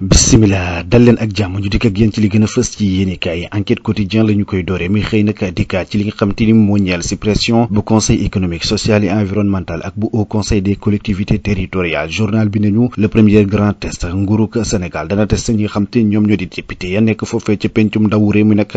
bisimilah dal leen ak jàmm ñu dikk ak yéen ci li gën a fës ci yéenekaay yi enquête quotidien la ñu koy dooree mi xëy nag dikkaat ci li nga xam te ni moo ñeel suppression bu conseil économique social et environnemental ak bu haut conseil des collectivités territoriales journal bi nañu le premier grand test nguurug Sénégal dana test ñi nga xam te ñoom ñoo di député ya nekk foofee ci pencum ndawu réew mi nag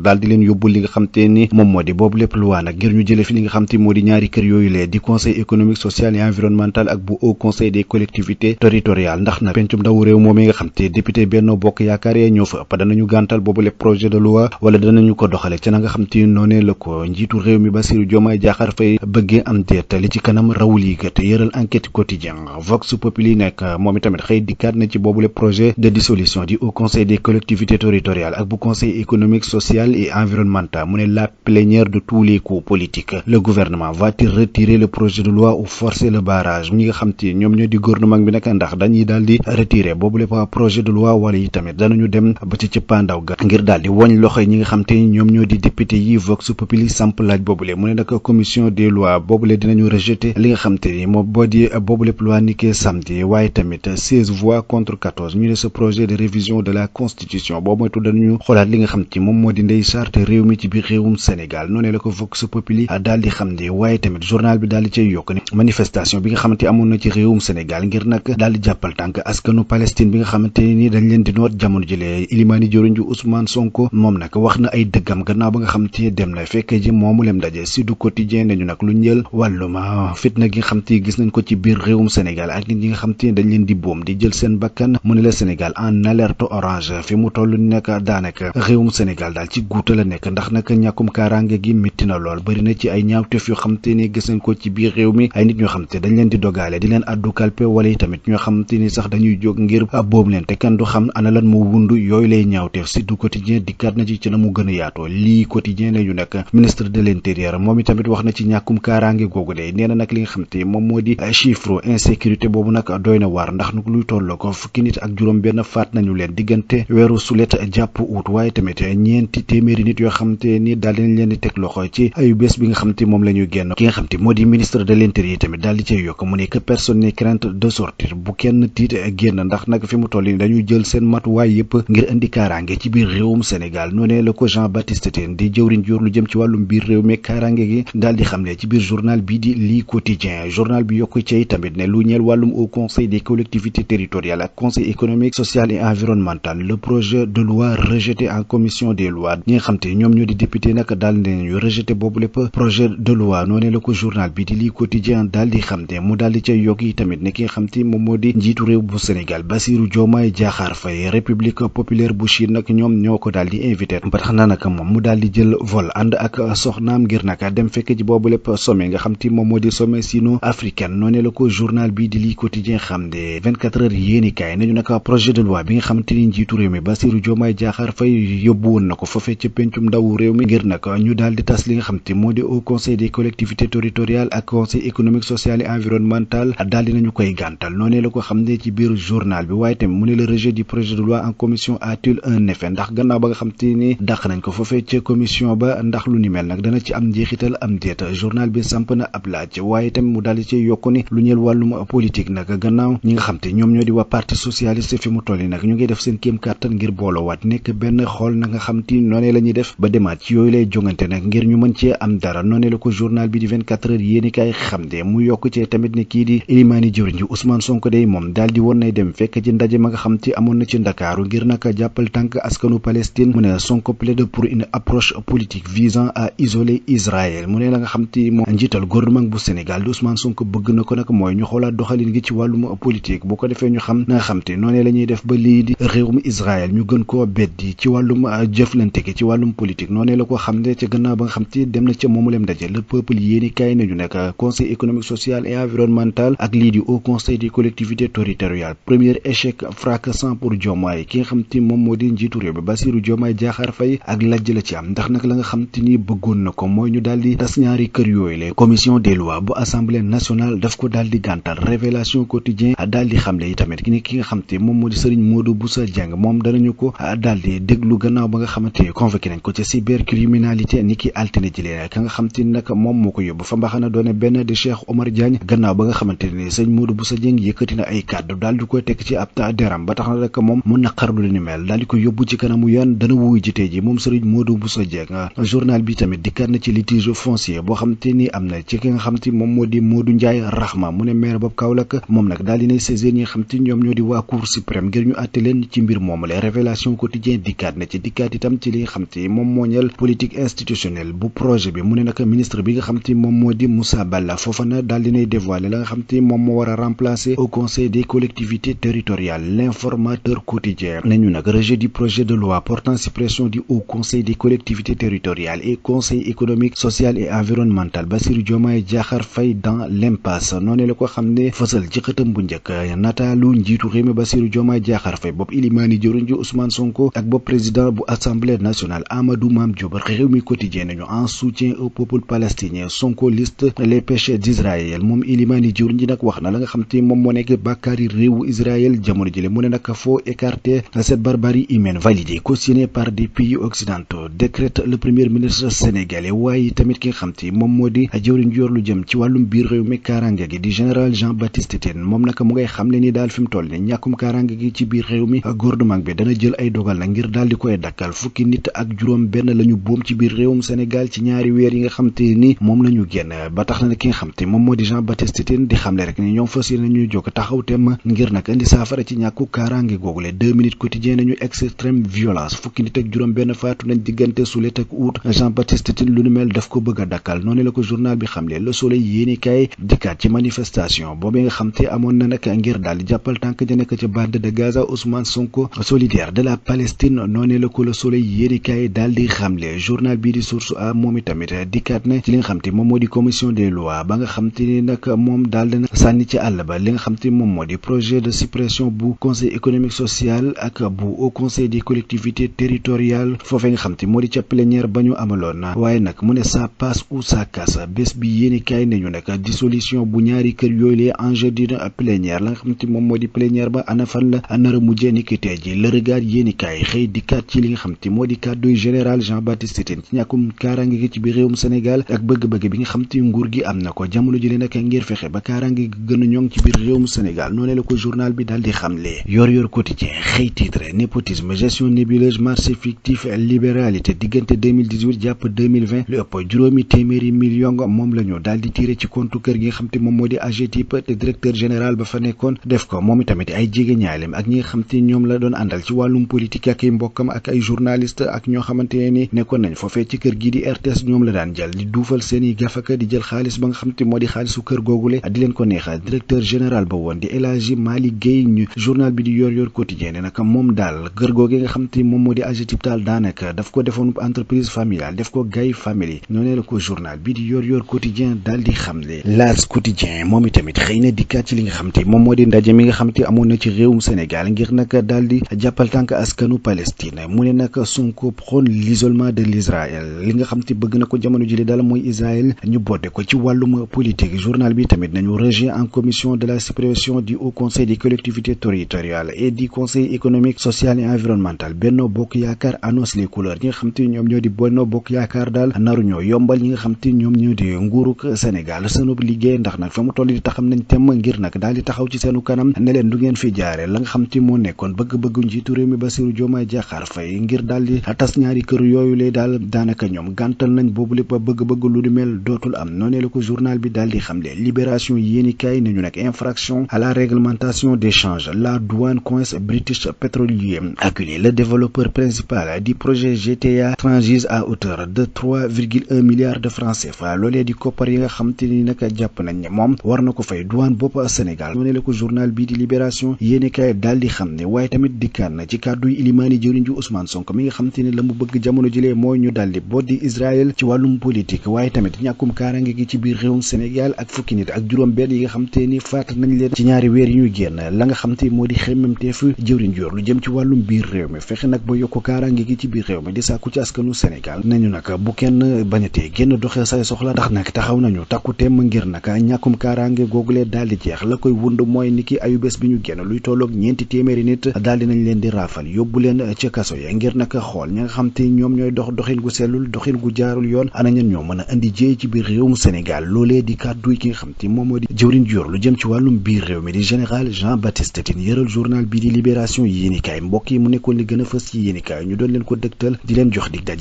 daal di leen yóbbul li nga xam te ni moom moo di boobu lépp loi nag ngir ñu jëlee fi li nga xam te moo di ñaari kër yooyu lee di conseil économique social et environnemental ak bu haut conseil des collectivités territoriales ndax nag pencum ndawu réew moom nga xam te député Benno Bokk Yaakaar yee ñoo fa ëpp danañu gàntal boobule projet de loi wala danañu ko doxale ca na nga xam te noonee la ko njiitu réew mi Bassirou Diomaye Diakhar Faye bëggee am déet li ci kanam rawul yi gët yëral enquête quotidien Vox Populi nekk moom itamit xëy dikkaat na ci boobule projet de dissolution du haut conseil des collectivités territoriales ak bu conseil économique social et environnemental mu ne la plénière de tous les coups politiques le gouvernement va-t-il retirer le projet de loi ou forcer le barrage ñi nga xam te ñoom ñoo di gouvernement bi nag ndax dañuy daal di retirer boobule projet de loi wala yi tamit danañu dem ba ci cëppaandaw ga ngir daal di woñ loxo ñi nga xam te ñoom ñoo di député yi Vox Populi samp laaj boobule mu ne nag commission des lois boobule dinañu rejeter li nga xam te ni moom boo di boobule loi ni ki samedi waaye tamit 16 voix contre 14 ñu ne ce projet de révision de la constitution boobu moytu danañu xoolaat li nga xam te moom moo di ndey charte réew mi ci biir réewum Sénégal noonu la ko Vox Populi daal di xam ne waaye tamit journal bi daal di cay yokk ne manifestation bi nga xamante amoon na ci réewum Sénégal ngir nag daal di jàppal tànk askanu Palestine bi nga xamante ni dañ leen di noot jamono jëlee ilimaani joriñ ju Ousmane Sonko moom nag wax na ay dëggam gannaaw ba nga xam te dem na fekk ji moomu lem daje si du quotidien nañu nag lu ñël wàllum fitna gi nga xam te gis nañ ko ci biir réewum Sénégal ak nit ñi nga xam te dañ leen di boom di jël seen bakkan mu ne la Sénégal en alerte orange fi mu toll nekk daanaka réewum Sénégal daal ci guuta la nekk ndax nag ñàkkum kaaraange gi métti na lool bëri na ci ay ñaawteef yoo xam te ni gis nañ ko ci biir réew mi ay nit ñoo xam te dañ leen di dogaale di leen addu kalpe wala yi tamit ñoo xam te ni sax dañuy jóg ngir boobu leen te kenn du xam ana lan moo wundu yooyu lay ñaawteef si du quotidien dikkaat na ci na mu gën a yaatoo lii quotidien lañu nekk ministre de l'intérieur moom itamit wax na ci ñàkkum kaaraange googu de nee na nag li nga xam te moom moo di chiffre insécurité boobu nag doy na waar ndax nag luy toll ko fukki nit ak juróom benn faat nañu leen diggante weeru sulet jàpp août waaye tamit ñeenti téeméeri nit yoo xam te ni daal dinañ leen di teg loxo ci ayu bés bi nga xam te moom la ñuy génn ki nga xam te moo di ministre de l'intérieur tamit daal di cay yokk mu ne que personne n'est crainte de sortir bu kenn tiit génn ndax nag fi mu toll ni dañuy jël seen matuwaay yëpp ngir indi kaaraange ci biir réewum Sénégal noonee la ko Jean Baptiste Tine di jëwriñ jur lu jëm ci wàllum biir réew mi kaaraange gi daal di xamle ci biir journal bii di lii quotidien journal bi yokku ci tamit ne lu ñeel wàllum au conseil des collectivités territoriales ak conseil économique social et environnemental le projet de loi rejeté en commission des lois ñi nga xam te ñoom ñoo di député nag daal nañu rejeté boobu lépp projet de loi noonee la ko journal bi di lii quotidien daal di xam ne mu daal di cay yokk yi tamit ne ki nga xam te moom moo di njiitu réew bu Sénégal Bassirou Diomaye Diakhar Faye république populaire bu Chine nag ñoom ñoo ko daal di invité ba tax na nag moom mu daal di jël vol ànd ak soxnaam ngir nag dem fekk ci boobu lépp sommet nga xam te moom moo di sommet sino-africaine noonu la ko journal bi di lii quotidien xam ne 24 heures yéenikaay nañu nag projet de loi bi nga xamante ni njiitu réew mi Bassirou Diomaye Diakhar Faye yóbbu woon na ko foofee ca pencum ndawu réew mi ngir nag ñu daal di tas li nga xam te moo di au conseil des collectivités territoriales ak conseil économique social et environnemental daal di nañu koy gàntal noonu la ko xam ne ci biir journal bi waaye tamit mu ne le rejet du projet de loi en commission a-t-il un effet ndax gannaaw ba nga xam te ni dàq nañ ko foofee ca commission ba ndax lu ni mel nag dana ci am njeexital am déet journal bi samp na ab laaj waaye tamit mu daal di ci yokku ni lu ñeel wàllum politique nag gannaaw ñi nga xam te ñoom ñoo di waa parti socialiste fi mu toll yi nag ñu ngi def seen kéem kàttan ngir boolowaat nekk benn xool na nga xam te noonee la ñuy def ba demaat ci yooyu lay jongante nag ngir ñu mën cee am dara noonee la ko journal bi di 24 heures yéeni kaay xam de mu yokk cee tamit ne kii di ilimaani jëwriñ ji Ousmane Sonko day moom daal di woon nay dem fekk ci ndaje ma nga xam te amoon na ci Ndakaaru ngir nag jàppal tànk askanu Palestine mu ne Sonko plaide pour une approche politique visant à isoler Israël mu ne la nga xam te moom njiital gouvernement bu Sénégal di Ousmane Sonko bëgg na ko nag mooy ñu xoolaat doxalin gi ci wàllum politique bu ko defee ñu xam na nga xam te noonee la ñuy def ba lii di réewum Israël ñu gën koo beddi ci wàllum jëflante gi ci wàllum politique noonee la ko xam ne ca gannaaw ba nga xam te dem na ca moomu leen daje le peuple yéeni kaay nañu nekk conseil économique social et environnemental ak lii di haut conseil des collectivités territoriales premier échec fracassant pour Diomaye ki nga xam te moom moo di njiitu réew bi Bassirou Diomaye Diakhar Faye ak lajj la ci am ndax nag la nga xam te ni bëggoon na ko mooy ñu daal di tas ñaari kër yooyu la commission des lois bu assemblée nationale daf ko daal di gàntal révélation quotidien daal di xamle yi tamit ki nga xam te moom moo di Serigne Modou Boussa Dieng moom danañu ko daal di déglu gannaaw ba nga xamante convoqué nañ ko ci cybercriminalité ni ki altine ji leen ka nga xam te nag moom moo ko yóbbu fa mbaxana doone benn di Cheikh Omar Diagne gannaaw ba nga xamante ne Serigne Modou Boussa Dieng yëkkati na ay kàddu daal di koy teg ci ab meram ba tax na rek moom mu naqarlu li ni mel daal di ko yóbbu ci kanamu yoon dana wuy ji tey ji moom Serigne Modou Bousso Dieng. journal bi tamit dikkaat na ci litige foncier boo xam te ni am na ci ki nga xam te moom moo di Modou Ndiaye Rahma mu ne maire boobu Kaolack moom nag daal dinay saisir ñi nga xam te ñoom ñoo di waa cour suprême ngir ñu àtte leen ci mbir moomu la révélation quotidien dikkaat na ci dikkaat itam ci li nga xam te moom moo ñeel politique institutionnelle bu projet bi mu ne nag ministre bi nga xam te moom moo di Moussa Balla Fofana daal dinay dévoiler la nga xam te moom moo war a remplacer au conseil des collectivités territoriales l'informateur quotidien nañu nag rejet du projet de loi portant suppression du haut conseil des collectivités territoriales et conseil économique social et environnemental Bassirou Diomaye Diakhar Faye dans l'impasse noonu la ko xam ne fësal ci xëtam bu njëkk nataalu njiitu réew mi Bassirou Diomaye Diakhar Faye bopp ilimaani jëruñ ji Ousmane Sonko ak bopp président bu assemblée nationale Amadou Mame Diop réew mi quotidien nañu en soutien au peuple palestinien Sonko liste les péchés d'Israël moom ilimaani jëruñ ji nag wax na la nga xam te moom moo nekk bàkkaari réewu Israël jamono jële mu ne nag faut écarter cette barbarie humaine validée cautionnée par des pays occidentaux décrète le premier ministre sénégalais waaye tamit ki nga xam te moom moo di jëwriñ yor lu jëm ci wàllum biir réew mi kaaraange gi di général Jean-Baptiste Tine moom nag mu ngay xam ne ni daal fi mu toll ni ñàkkum kaaraange gi ci biir réew mi gouvernement bi dana jël ay dogal na ngir daal di koy dakkal fukki nit ak juróom benn la ñu boom ci biir réewum Sénégal ci ñaari weer yi nga xam te ni moom la ñu génn ba tax na ne ki nga xam te moom moo di Jean-Baptiste Tine di xamle rek ni ñoom fas yéene nañu jóg taxaw tem ngir nag indi saafara ci ñàkku kaaraange googule 2 minutes quotidien nañu extrême violence fukki nit ak juróom benn faatu nañ diggante sulet ak août Jean-Baptiste Tine lu nu mel daf ko bëgg a dakkal noonu la ko journal bi xamle Le Soleil yéeni kaay dikkaat ci manifestation boobee nga xam te amoon na nag ngir daal di jàppal tànk ja nekk ca bande de Gaza Ousmane Sonko solidaire de la Palestine noonu la ko Le Soleil yéeni kaay daal di xamle journal bii di Source A moom itamit dikkaat na ci li nga xam te moom moo di commission des lois ba nga xam te ni nag moom daal dina sànni ci àll ba li nga xam te moom moo di projet de suppression bu conseil économique social ak bu au conseil des collectivités territoriales foofee nga xam te moo di ca plénière ba ñu amaloon waaye nag mu ne ça passe ou ça casse bés bi yéeni kaay nañu nag dissolution bu ñaari kër yooyu lee enjeu dina plénière la nga xam te moom moo di plénière ba ana fan la nar a mujjee ni ki tey ji Le Regard yéeni kaay xëy dikkaat ci li nga xam te moo di kàdduy général Jean-Baptiste Tine ci ñàkkum kaaraange gi ci biir réewum Sénégal ak bëgg-bëgg bi nga xam te nguur gi am na ko jamono ji nag ngir fexe ba kaaraange gi gën a ñoŋ ci biir réewum Sénégal noonu la ko journal bi daal di xamle yor quotidien xëy titre népotisme gestion nébuleuse marché fictif libéralité diggante 2018 jàpp 2020 lu ëpp juróomi téeméeri million moom la ñu daal di tiré ci compte kër gi nga xam te moom moo di AGETIP te directeur général ba fa nekkoon def ko moom itamit ay jege ñaalem ak ñi nga xam te ñoom la doon àndal ci wàllum politique ak ay mbokkam ak ay journaliste ak ñoo xamante ne ni nekkoon nañ foofee ci kër gi di RTS ñoom la daan jël di duufal seen i gafaka di jël xaalis ba nga xam te moo di xaalisu kër googule di leen ko neexal directeur général ba woon di El Hadji Malick Guèye ñu journal bi di yor quotidien ne nag moom daal kër googe nga xam te moom moo di AGETIP daal daanaka daf ko defoon entreprise familiale def ko Gaye Family noonu la ko journal bi di yor quotidien daal di xamle L'As quotidien moom itamit xëy na dikkaat ci li nga xam te moom moo di ndaje mi nga xam te amoon na ci réewum Sénégal ngir nag daal di jàppal tànk askanu Palestine mu ne nag Sonko prône l'isolement de l'Israël li nga xam te bëgg na ko jamono jële daal mooy Israël ñu bodde ko ci wàllum politique journal bi tamit nañu rejet en commission de la suppression du haut conseil des collectivités territoriales et du conseil économique social et environnemental Benno Bokk Yaakaar annonce les couleurs ñi nga xam te ñoom ñoo di Benno Bokk Yaakaar daal naru ñoo yombal ñi nga xam te ñoom ñoo di nguuruk Sénégal seenub liggéey ndax nag fa mu toll di taxam nañ temm ngir nag daal di taxaw ci seenu kanam ne leen du ngeen fi jaare la nga xam te moo nekkoon bëgg-bëggu njiitu réew mi Bassirou Diomaye Diakhar Faye ngir daal di tas ñaari kër yooyu lay daal daanaka ñoom gàntal nañ boobu lépp bëgg-bëgg lu di mel dootul am noonee la ko journal bi daal di xamle Libération yéeni kaay nañu nag infraction à la réglementation des changes la douane coince British Petroleum acculé le développeur principal du projet GTA transige à hauteur de 3,1 milliards de francs CFA loolee di koppar yi nga xam te ni nag jàpp nañ ne moom war na ko fay douane bopp Sénégal noonee la ko journal bi di Libération yéeni kaay daal di xam ne waaye tamit dikkaan na ci kàddu yi ilimaani jëriñ ju Ousmane Sonko mi nga xam te ne la mu bëgg jamono jëlee mooy ñu daldi boddi Israël ci wàllum politique waaye tamit ñàkkum kaaraange gi ci biir réewum Sénégal ak fukki nit ak juróom benn yi nga xam te ni faat nañ leen ci ñaari weer yi ñu génn la nga xam te moo di xemmemteefu jëwriñ joor lu jëm ci wàllum biir réew mi fexe nag ba yokk kaaraange gi ci biir réew mi di sàkku ci askanu Sénégal nañu nag bu kenn bañatee génn doxee say soxla ndax nag taxaw nañu takku temm ngir nag ñàkkum kaaraange googulee daal di jeex la koy wund mooy niki ayubés bi ñu génn luy tolloog ñeenti téeméeri nit daal di nañ leen di raafal yóbbu leen ca kaso ya ngir nag xool ñi nga xam te ñoom ñooy doxin gu sellul doxin gu jaarul yoon ana ñan ñoo mën a indi jéey ci biir réewum Sénégal loolee di kàddu ki nga xam te moom moo di jëwriñ joor lu jëm ci wàllum biir réew mi di général Jean-Baptiste Tine yëral journal bii di libération yéenekaay mbokk yi mu nekkoon li gën a fës ci yéenekaay ñu doon leen ko dëgtal di leen jox dig daje